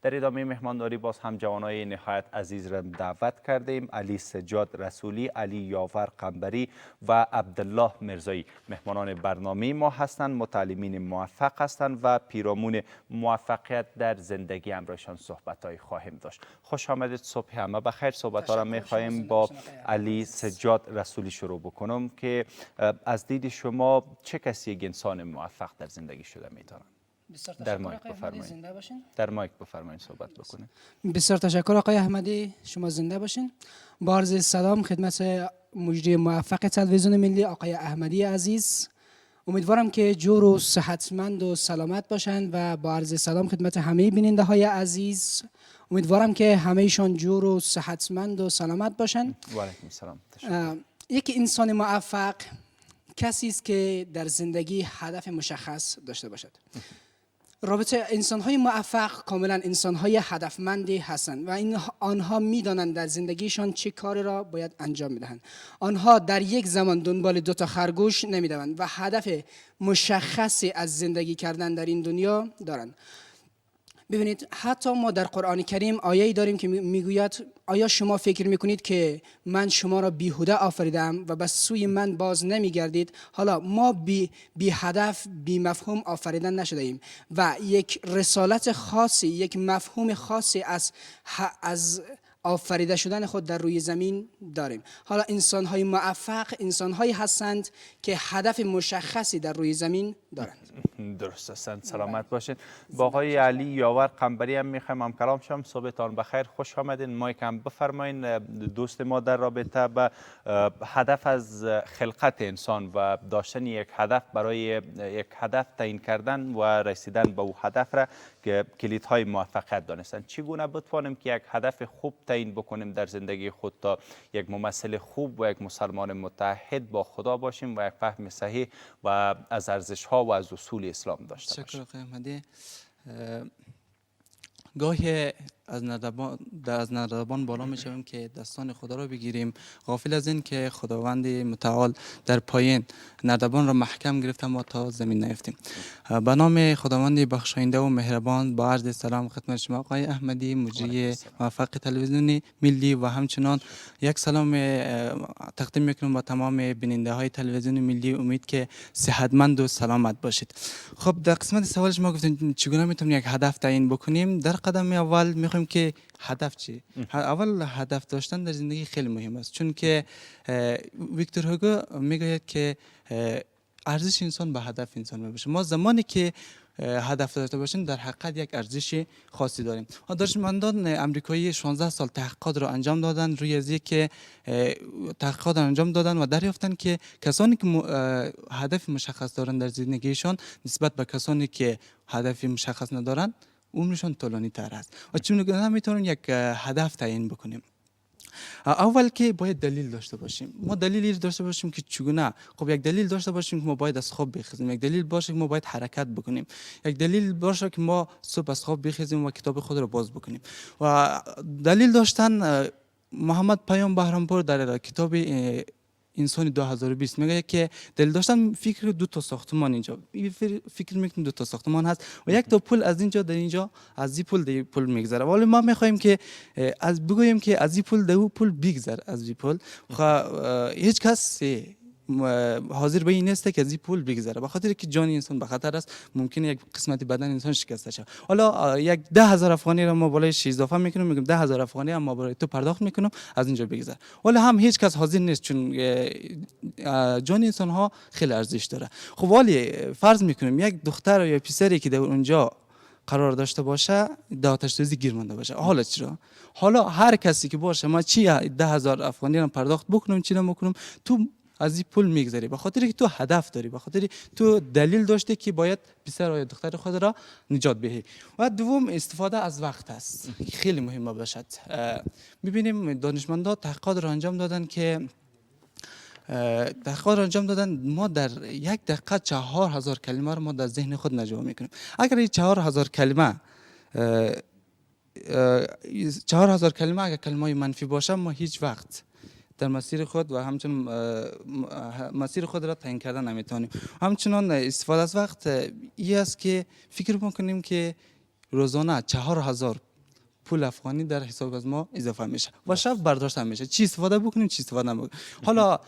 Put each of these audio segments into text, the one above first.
در ادامه مهمانداری باز هم جوانای نهایت عزیز را دعوت کردیم. علی سجاد رسولی، علی یاور قنبری و عبدالله مرزایی مهمانان برنامه ما هستند. متعلمین موفق هستند و پیرامون موفقیت در زندگی همراهشان صحبت‌های خواهیم داشت. خوش آمدید، صبح همه بخیر. صحبت‌ها را می‌خواهیم با علی سجاد رسولی شروع بکنم که از دید شما چه کسی یک انسان موفق در زندگی شده می‌تونه؟ در مایک بفرمایید. در مایک بفرمایید صحبت بکنید. بسیار تشکر آقای احمدی، شما زنده باشین. با عرض سلام خدمت مجری موفق تلویزیون ملی آقای احمدی عزیز. امیدوارم که جور و صحتمند و سلامت باشند و با عرض سلام خدمت همه بیننده های عزیز. امیدوارم که همهشان جور و صحتمند و سلامت باشند. و علیکم السلام. تشکر. یک انسان موفق کسی است که در زندگی هدف مشخص داشته باشد. رابطه انسان‌های موفق کاملا انسان‌های هدفمندی هستند و آنها می‌دانند در زندگیشان چه کاری را باید انجام می‌دهند. آنها در یک زمان دنبال دو تا خرگوش نمی‌دوند و هدف مشخصی از زندگی کردن در این دنیا دارند. ببینید حتی ما در قرآن کریم آیه‌ای داریم که میگوید آیا شما فکر میکنید که من شما را بیهوده آفریدم و به سوی من باز نمیگردید؟ حالا ما بی هدف بی مفهوم آفریدن نشده ایم و یک رسالت خاصی، یک مفهوم خاصی از آفریده شدن خود در روی زمین داریم. حالا انسان‌های موفق انسان‌هایی هستند که هدف مشخصی در روی زمین دارند. درست هستند. سلامت باشید. با آقای علی یاور قنبری هم میخوایم هم کلام شم. صبحتان بخیر، خوش آمدین. مایک هم بفرمایین. دوست ما در رابطه به هدف از خلقت انسان و داشتن یک هدف برای یک هدف تعیین کردن و رسیدن به او هدف را که کلیدهای موفقیت دانستند، چگونه بتوانیم که یک هدف خوب تعیین بکنیم در زندگی خود تا یک ممثل خوب و یک مسلمان متحد با خدا باشیم و یک فهم صحیح و از ارزش‌ها و از اصول اسلام داشته باشیم. شکر احمدی. گاهی از نردبان بالا می شویم که دستان خدا را بگیریم، غافل از این که خداوند متعال در پایین نردبان را محکم گرفته ما تا زمین نیفتیم. به نام خداوند بخشاینده و مهربان با عرض سلام خدمت شما آقای احمدی، مجری موفق تلویزیون ملی و همچنان یک سلام تقدیم میکنم با تمام بیننده های تلویزیون ملی. امید که صحتمند و سلامت باشید. خب در قسمت سوال شما گفتین چگونه میتونیم یک هدف تعیین بکنیم. در قدم اول میخوایم که هدف چی؟ اول هدف داشتن در زندگی خیلی مهم است، چون که ویکتور هوگو میگوید که ارزش انسان به هدف انسان میباشه. ما زمانی که هدف داشته باشیم در حقیقت یک ارزش خاصی داریم. دانشمندان امریکایی 16 سال تحقیقات را انجام دادن روی از که تحقیقات انجام دادن و دریافتن که کسانی که هدف مشخص دارن در زندگیشان نسبت به کسانی که هدف مشخص ندارن عمرشان طولانی تر است. و چون میتونیم یک هدف تعیین بکنیم. اول که باید دلیل داشته باشیم. ما دلیلی داشته باشیم که چگونه. خب یک دلیل داشته باشیم که ما باید از خواب بخیزیم، یک دلیل باشه که ما باید حرکت بکنیم، یک دلیل باشه که ما صبح از خواب بخیزیم و کتاب خود را باز بکنیم. و دلیل داشتن محمد پیام بهرامپور در کتاب انسان 2020 میگه که دل داشتن فکر دو تا ساختمان اینجا فکر میکنیم دو تا ساختمان هست و یک تا پل از اینجا در اینجا از این پل در پل میگذره. ولی ما میخوایم که از بگوییم که از این پل در اون پل بگذر. از این پل هیچ کس حاضر به این نیست که از این پول بگذره، به خاطر که جان انسان به خطر است. ممکنه یک قسمت بدن انسان شکسته شه. حالا یک 10,000 افغانی را ما بالای 6 اضافه میکنیم، میگیم 10,000 افغانی هم ما برای تو پرداخت میکنم از اینجا بگذر. ولی هم هیچ کس حاضر نیست، چون جان انسان ها خیلی ارزش داره. خب ولی فرض میکنیم یک دختر یا پسری که در اونجا قرار داشته باشه در آتش سوزی گیر مانده باشه، حالا چرا؟ حالا هر کسی که باشه ما چی 10,000 افغانی را پرداخت بکنم چی نمیکنم، تو از این پول میگذری، به خاطر که تو هدف داری، به خاطر تو دلیل داشته که باید پسر یا دختر خود را نجات دهی. و دوم استفاده از وقت است، خیلی مهمه باشد. ببینیم دانشمندان تحقیقات را انجام دادن که ما در یک دقیقه 4,000 کلمه را ما در ذهن خود نجوا میکنیم. اگر این 4,000 کلمه 4,000 کلمه اگر کلمه منفی باشه ما هیچ وقت در مسیر خود و همچنان مسیر خود را تعیین کردن نمیتونیم. همچنان استفاده از وقت این است که فکر میکنیم که روزانه 4,000 پول افغانی در حساب از ما اضافه میشه و شب برداشت هم میشه. چی استفاده بکنیم چی استفاده نکنیم. حالا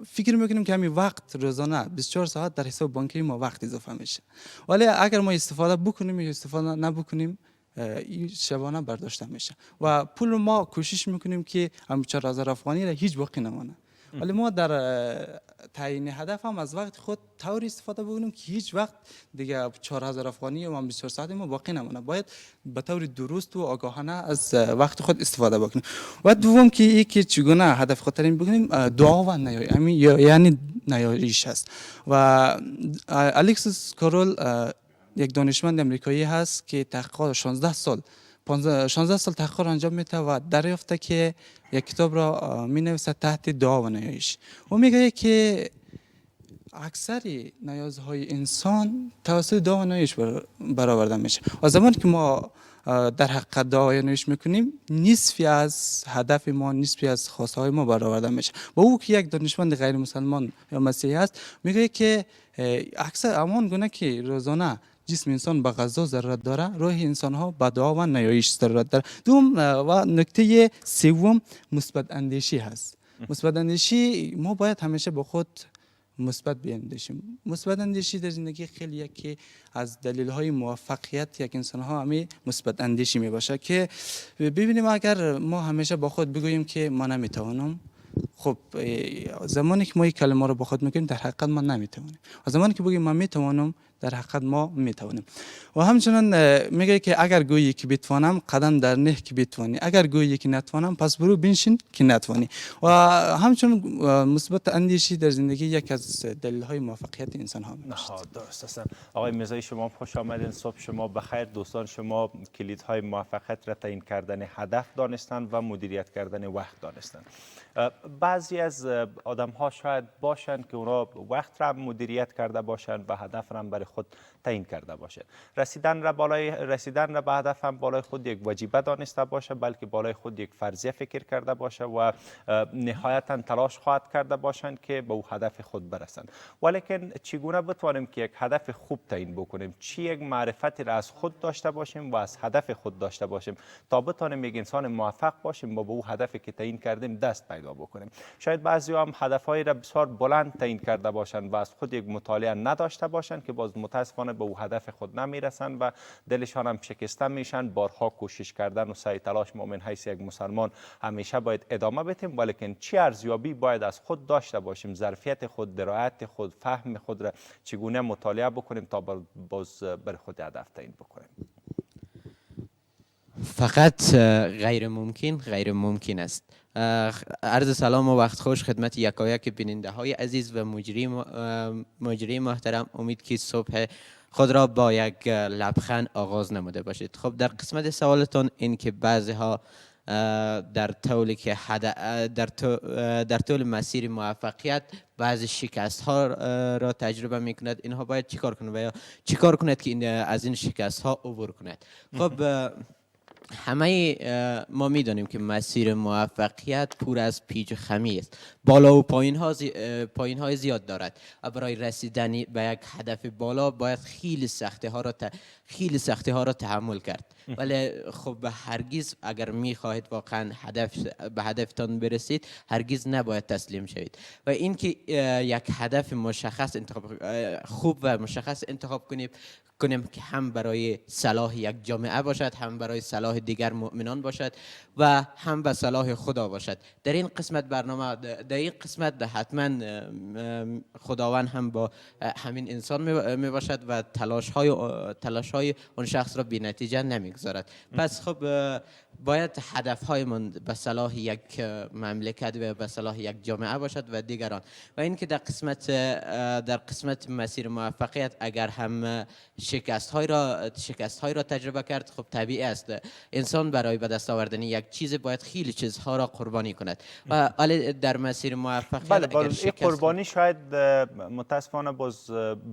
فکر میکنیم که همین وقت روزانه 24 ساعت در حساب بانکی ما وقت اضافه میشه، ولی اگر ما استفاده بکنیم یا استفاده نبکنیم این شبانه برداشته میشه و پول ما کوشش میکنیم که هم 4000 افغانی را هیچ باقی نمانه. ولی ما در تعیین هدف هم از وقت خود طوری استفاده بکنیم که هیچ وقت دیگه 4000 افغانی و 24 ساعت ما باقی نمونه. باید به طور درست و آگاهانه از وقت خود استفاده بکنیم. و دوم که یکی چگونه هدف خود تعیین بکنیم، دعا و نیایی، یعنی نیاییش هست. و الکسیس کارول یک دانشمند امریکایی هست که تحقیقات 16 سال تحقیق انجام میده و دریافته که یک کتاب را می نویسد تحت دعا و نیایش. و میگه که اکثر نیازهای انسان توسط دعا و نیایش برآورده میشه. و زمانی که ما در حق دعا و نیایش میکنیم، نصفی از هدف ما، نصفی از خواسته های ما برآورده میشه. و او که یک دانشمند غیر مسلمان یا مسیحی است، میگه که اکثر همان گونه که روزانه جسم انسان به غذا ضرورت داره، روح انسان ها به دعا و نیایش ضرورت داره. دوم و نکته سوم مثبت اندیشی هست. مثبت اندیشی، ما باید همیشه با خود مثبت بیاندیشیم. مثبت اندیشی در زندگی خیلی یکی از دلیل های موفقیت یک انسان ها همین مثبت اندیشی می باشه که ببینیم اگر ما همیشه با خود بگوییم که ما نمیتوانم، خب زمانی که ما این کلمه رو با خود میگیم در حقیقت ما نمیتوانیم. و زمانی که بگیم ما میتوانم، در حقیقت ما میتوانیم. و همچنان میگه که اگر گویی که بتوانم قدم در نه که بتوانی، اگر گویی که نتوانم پس برو بنشین که نتوانی. و همچنان مثبت اندیشی در زندگی یک از دلیل های موفقیت انسان ها میباشد. درست است. آقای میرزایی شما خوش آمدین. صبح شما بخیر. دوستان شما کلیدهای موفقیت را تعیین کردن هدف دانستند و مدیریت کردن وقت دانستند. بعضی از آدم ها شاید باشند که اونا وقت را مدیریت کرده باشند و هدف را برای خود تعیین کرده باشند. رسیدن را به هدف هم بالای خود یک وجیبه دانسته باشه، بلکه بالای خود یک فرضیه فکر کرده باشه و نهایتا تلاش خواهد کرده باشند که به او هدف خود برسند. ولیکن چگونه بتوانیم که یک هدف خوب تعیین بکنیم؟ چی یک معرفتی را از خود داشته باشیم و از هدف خود داشته باشیم تا بتوانیم یک انسان موفق باشیم و به او هدفی که تعیین کردیم دست پیدا بکنیم؟ شاید بعضی هم هدفهایی را بسیار بلند تعیین کرده باشند و از خود یک مطالعه نداشته باشند که باز متاسفانه به او هدف خود نمیرسند و دلشان هم شکسته میشن. بارها کوشش کردن و سعی تلاش ما من حیث یک مسلمان همیشه باید ادامه بدیم، ولیکن چی ارزیابی باید از خود داشته باشیم؟ ظرفیت خود، درایت خود، فهم خود را چگونه مطالعه بکنیم تا باز بر خود هدف تعیین بکنیم؟ فقط غیر ممکن است. عرض سلام و وقت خوش خدمت یکایک بیننده های عزیز و مجری محترم. امید که صبح خود را با یک لبخند آغاز نموده باشید. خب در قسمت سوالتون این که بعضی ها در طول مسیر موفقیت بعضی شکست ها را تجربه میکند، اینها باید چیکار کنند و یا چیکار کند که از این شکست ها عبور کند؟ خب همه ما میدانیم که مسیر موفقیت پر از پیچ و خمی است. بالا و پایین های زیاد دارد. برای رسیدن به یک هدف بالا باید خیلی سختی ها را تحمل کرد. ولی خب هرگز اگر میخواهید واقعا به هدفتان برسید، هرگز نباید تسلیم شوید. و اینکه یک هدف مشخص خوب و مشخص انتخاب کنیم که هم برای صلاح یک جامعه باشد، هم برای صلاح دیگر مؤمنان باشد و هم به صلاح خدا باشد. در این قسمت حتما خداوند هم با همین انسان می باشد و تلاش های اون شخص را بی نتیجه نمیگذارد. پس خب باید هدف هایمان به صلاح یک مملکت و به صلاح یک جامعه باشد و دیگران. و اینکه در قسمت مسیر موفقیت اگر هم شکست های را تجربه کرد، خب طبیعی است انسان برای به دست آوردن یک چیز باید خیلی چیزها را قربانی کند. و ولی در مسیر موفقیت اگر این قربانی شاید متاسفانه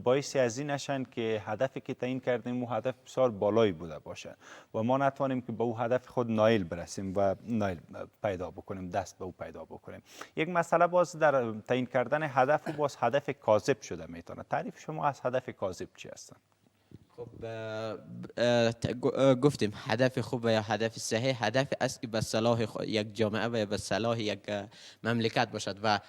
باعثی از این نشن که هدفی که تعیین کردیم او هدف بسیار بالایی بوده باشه و ما نتوانیم که به او هدف خود نایل برسیم و نایل پیدا بکنیم، دست به او پیدا بکنیم. یک مسئله باز در تعیین کردن هدف و باز هدف کاذب شده میتونه. تعریف شما از هدف کاذب چی هستن؟ خب گفتیم هدف خوب و یا هدف صحیح هدف است که به صلاح یک جامعه و یا به صلاح یک مملکت باشد و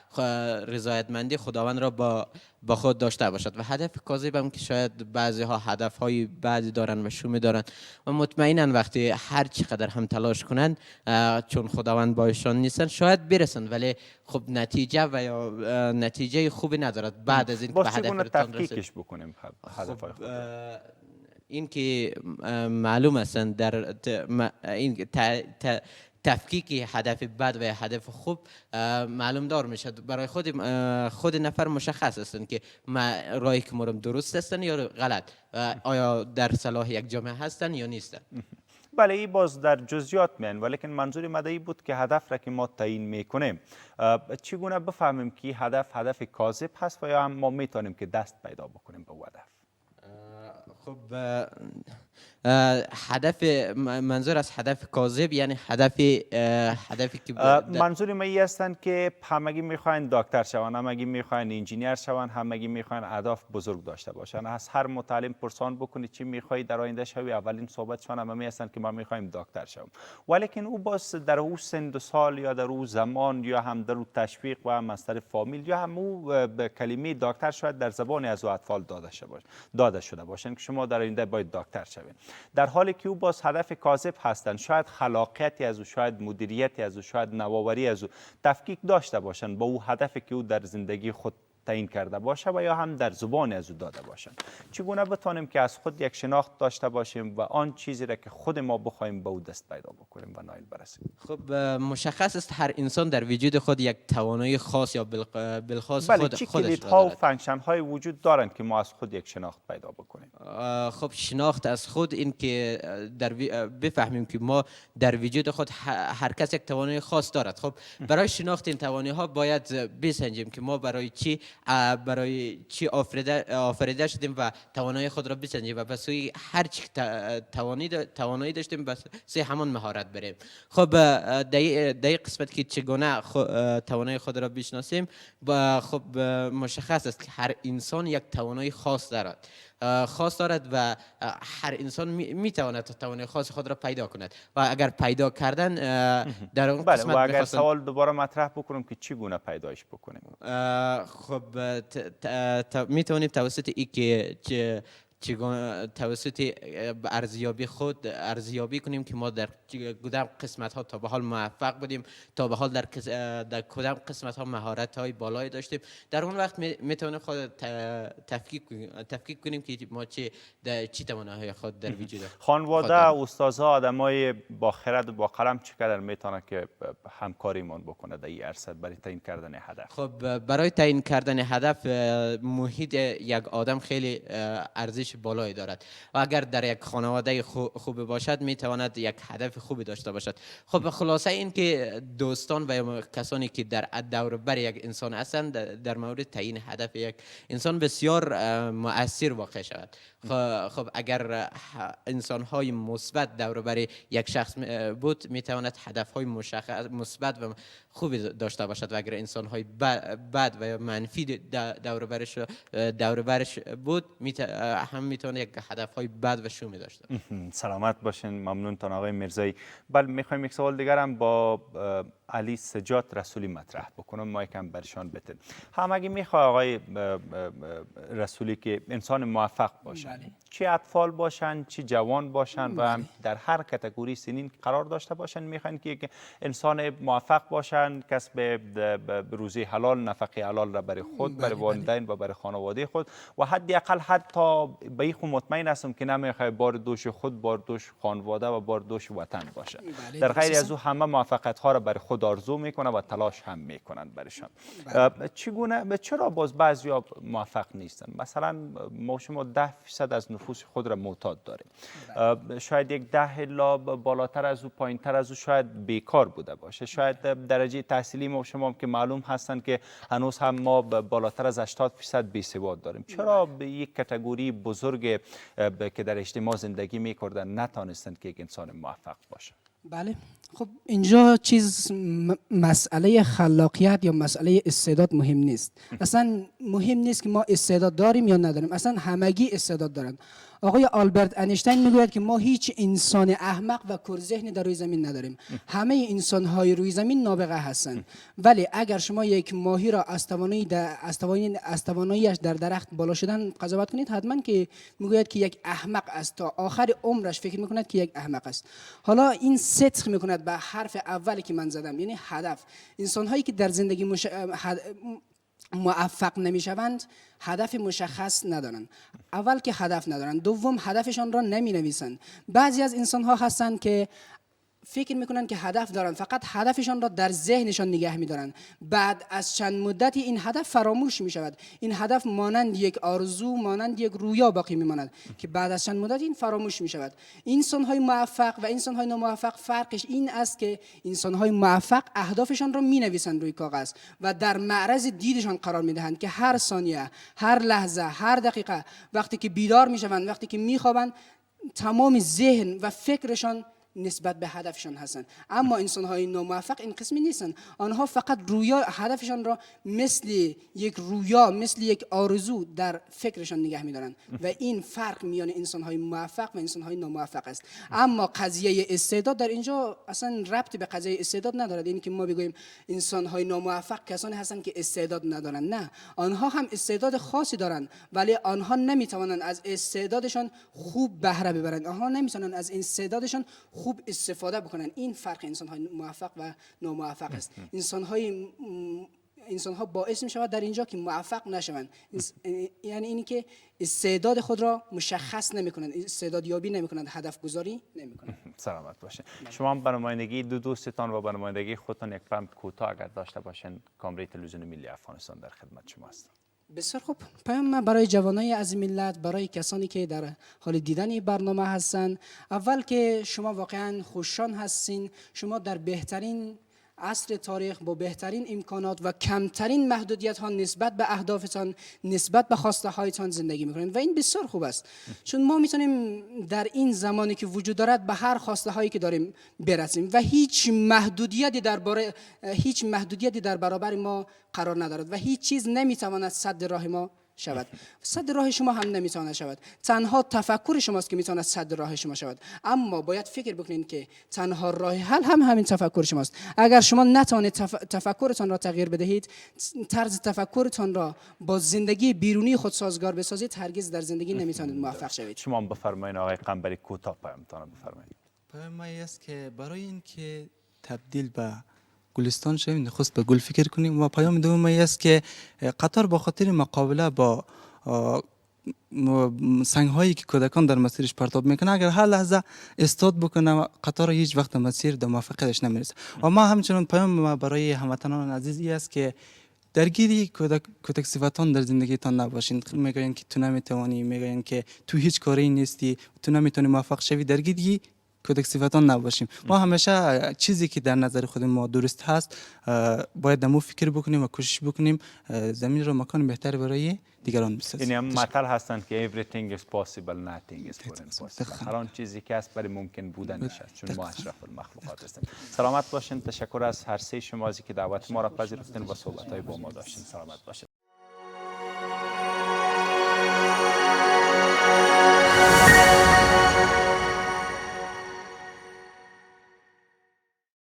رضایتمندی خداوند را با خود داشته باشد و هدف کاذب هم که شاید بعضی ها هدف های بعضی دارن و شومی دارن و مطمئنا وقتی هر چقدر هم تلاش کنند چون خداوند بایشان نیستن شاید برسند ولی خب نتیجه و یا نتیجه خوبی ندارد بعد از این که به هدفتان تفکیکش بکنیم هدفهای خود. این که معلوم است در این تفکیک هدف بد و هدف خوب معلوم دار میشه برای خود نفر مشخص هستند که راهی که مرم درست هستن یا غلط آیا در صلاح یک جامعه هستن یا نیستن. بله این باز در جزئیات میان ولیکن منظور مدعی بود که هدف را که ما تعیین میکنیم چگونه بفهمیم که هدف کاذب هست و یا هم ما میتونیم که دست پیدا بکنیم به هدف. خب هدف منظور از هدف کاذب یعنی هدفی که منظور ما این هستند که همگی میخواین دکتر شون، همگی میخواین انجینیر شون، همگی میخواین اهداف بزرگ داشته باشن. از هر متعلم پرسان بکنید چی میخوای در آینده شوی اولین صحبتشون همه هستند که ما میخوایم دکتر شوم ولیکن او باز در او سن و سال یا در او زمان یا هم در او تشویق و هم از طرف فامیل یا هم او به کلمه دکتر شاید در زبان از او اطفال داده شده باشن که شما در آینده باید دکتر شوید در حالی که او باز هدف کاذب هستند شاید خلاقیتی از او شاید مدیریتی از او شاید نوآوری از او تفکیک داشته باشند با او هدفی که او در زندگی خود تعیین کرده باشه و یا هم در زبان از او داده باشند. چگونه بتانیم که از خود یک شناخت داشته باشیم و آن چیزی را که خود ما بخوایم به او دست پیدا بکنیم و نایل برسیم؟ خب مشخص است هر انسان در وجود خود یک توانایی خاص یا بالخاص بله چی کلیدها و فنکشن های وجود دارند که ما از خود یک شناخت پیدا بکنیم؟ خب شناخت از خود این که بفهمیم که ما در وجود خود هر کس یک توانایی خاص دارد. خب برای شناخت این توانایی ها باید بسنجیم که ما برای چی آفریده شدیم و توانایی خود را بسنجیم و به سوی هر چی توانایی داشتیم به سوی همان مهارت بریم. خب در قسمت که چگونه توانایی خود را بشناسیم خب مشخص است که هر انسان یک توانایی خاص دارد و هر انسان میتواند توانایی خاص خود را پیدا کند و اگر پیدا کردن در اون قسمت و اگر سوال دوباره مطرح بکنم که چگونه پیدایش بکنیم؟ خب میتونیم توسط ای که توسط ارزیابی کنیم که ما در کدام قسمت ها تا به حال موفق بودیم تا به حال در کدام قسمت ها مهارت های بالایی داشتیم در اون وقت میتونیم خود تفکیک کنیم که ما چی توانایی خود در وجود خانواده استادها آدمای با خرد و با قلم چقدر میتونه که همکاریمون بکنه در این عرصه برای تعیین کردن هدف؟ خب برای تعیین کردن هدف محیط یک آدم خیلی ارزش بالایی دارد و اگر در یک خانواده خوب باشد میتواند یک هدف خوبی داشته باشد. خب خلاصه این که دوستان و کسانی که در دور بر یک انسان هستند در مورد تعیین هدف یک انسان بسیار مؤثر واقع شود. خب اگر انسان های مثبت دور بر یک شخص بود میتواند هدف های مشخص مثبت و خوبی داشته باشد و اگر انسان های بد و منفی دور برش بود هم میتونه یک هدف های بد و شومی داشته باشه. سلامت باشین. ممنونتان آقای میرزایی. بله میخوایم یک سوال دیگر هم با علی سجاد رسولی مطرح بکنم ما یکم برشان بتن. همگی میخواه آقای رسولی که انسان موفق باشن چه اطفال باشن چه جوان باشن و هم در هر کاتگوری سنین قرار داشته باشن میخواین که انسان موفق باشن کسب روزی حلال نفقه حلال را برای خود برای والدین و برای خانواده خود و حداقل حتی به این خود مطمئن هستم که نمیخواد بار دوش خود بار دوش خانواده و بار دوش وطن باشه. در غیر از او همه موفقیت ها را برای خود آرزو میکنه و تلاش هم میکنن برشان. چگونه چرا باز بعضیا موفق نیستن؟ مثلا ما شما 10% از نفوس خود را معتاد داریم. شاید یک 10 الا بالاتر از او پایینتر از او شاید بیکار بوده باشه. شاید درجه تحصیلی ما شما که معلوم هستن که هنوز هم ما بالاتر از 80% بی‌سواد داریم. چرا به یک کاتگوری بزرگ که در اجتماع زندگی میکردن نتانستند که یک انسان موفق باشه؟ بله خب اینجا مسئله خلاقیت یا مسئله استعداد مهم نیست. اصلا مهم نیست که ما استعداد داریم یا نداریم. اصلا همگی استعداد دارن. آقای آلبرت انیشتین میگوید که ما هیچ انسان احمق و کرذهنی در روی زمین نداریم. همه انسان های روی زمین نابغه هستند. ولی اگر شما یک ماهی را از تواناییش در درخت بالا شدن قضاوت کنید، حتما که میگوید که یک احمق است. تا آخر عمرش فکر میکند که یک احمق است. حالا این صدق میکند به حرف اولی که من زدم، یعنی هدف. انسان هایی که در زندگی موفق نمیشوند هدف مشخص ندارند. اول که هدف ندارند، دوم هدفشان را نمی نویسند. بعضی از انسان ها هستند که فکر میکنن که هدف دارن، فقط هدفشان را در ذهنشان نگه میدارن. بعد از چند مدتی این هدف فراموش میشود. این هدف مانند یک آرزو، مانند یک رویا باقی میماند که بعد از چند مدت این فراموش میشود. انسان های موفق و انسان های ناموفق فرقش این است که انسان های موفق اهدافشان را مینویسند روی کاغذ و در معرض دیدشان قرار میدهند که هر ثانیه، هر لحظه، هر دقیقه، وقتی که بیدار میشوند، وقتی که میخوابند، تمام ذهن و فکرشان نسبت به هدفشان هستند. اما انسان‌های ناموفق این قسمی نیستند. آنها فقط رویا، هدفشان را مثل یک رویا، مثل یک آرزو در فکرشان نگه می‌دارند و این فرق میان انسان‌های موفق و انسان‌های ناموفق است. اما قضیه استعداد در اینجا اصلا ربطی به قضیه استعداد ندارد. این که ما بگوییم انسان‌های ناموفق کسانی هستند که استعداد ندارند، نه، آنها هم استعداد خاصی دارند ولی آنها نمی‌توانند از استعدادشان خوب بهره ببرند. آنها نمی‌توانند از استعدادشان خوب استفاده بکنن. این فرق انسان‌های موفق و ناموفق است. انسان‌ها باعث می‌شود در اینجا که موفق نشوند، یعنی اینی که استعداد خود را مشخص نمی‌کنند، استعداد یابی نمی‌کنند، هدف گذاری نمی‌کنند. سلامت باشین. شما هم به نمایندگی دو دوستتان و به نمایندگی خودتان یک فرم کوتاه اگر داشته باشین، کامره تلویزیون ملی افغانستان در خدمت شما است. بسیار خوب. پیام من برای جوانای از ملت، برای کسانی که در حال دیدن این برنامه هستند، اول که شما واقعا خوششان هستین. شما در بهترین عصر تاریخ با بهترین امکانات و کمترین محدودیت ها نسبت به اهدافتان، نسبت به خواسته هایتان زندگی میکنید و این بسیار خوب است. چون ما میتونیم در این زمانی که وجود دارد به هر خواسته هایی که داریم برسیم و هیچ محدودیتی در برابر ما قرار ندارد و هیچ چیز نمیتواند سد راه ما شود. سد راه شما هم نمیتواند شود. تنها تفکر شماست که میتواند سد راه شما شود. اما باید فکر بکنید که تنها راه حل هم همین تفکر شماست. اگر شما نتوانید تفکرتان را تغییر بدهید، طرز تفکرتان را با زندگی بیرونی خود سازگار بسازید، هرگز در زندگی نمیتوانید موفق شوید. شما هم بفرمایید آقای قنبری، کوتاه پیامتان بفرمایید. پیام ما است که برای اینکه تبدیل به گلستان شویم، نخست به گل فکر کنیم. و پیام دوم است که قطار با خاطر مقابله با سنگ هایی که کودکان در مسیرش پرتاب میکنه، اگر هر لحظه استاد بکنه، قطار هیچ وقت مسیر در موفقیتش نمیرسه. و ما همچنان پیام ما برای هموطنان عزیزی است که درگیری کودک صفتان در زندگیتان نباشین. میگن که تو نمیتوانی، میگن که تو هیچ کاری نیستی، تو نمیتونی موفق شوی. درگیری کودک صفتان نباشیم. ما همیشه چیزی که در نظر خود ما درست هست باید دمو فکر بکنیم و کوشش بکنیم زمین رو مکان بهتر برای دیگران بسازیم. یعنی هم مطل هستند که everything is possible, nothing is impossible. هر آن چیزی که هست برای ممکن بودنش است، چون ما اشرف المخلوقات هستیم. سلامت باشین. تشکر از هر سه شما که دعوت ما را پذیرفتین و صحبت‌های با ما داشتین. سلامت باشین.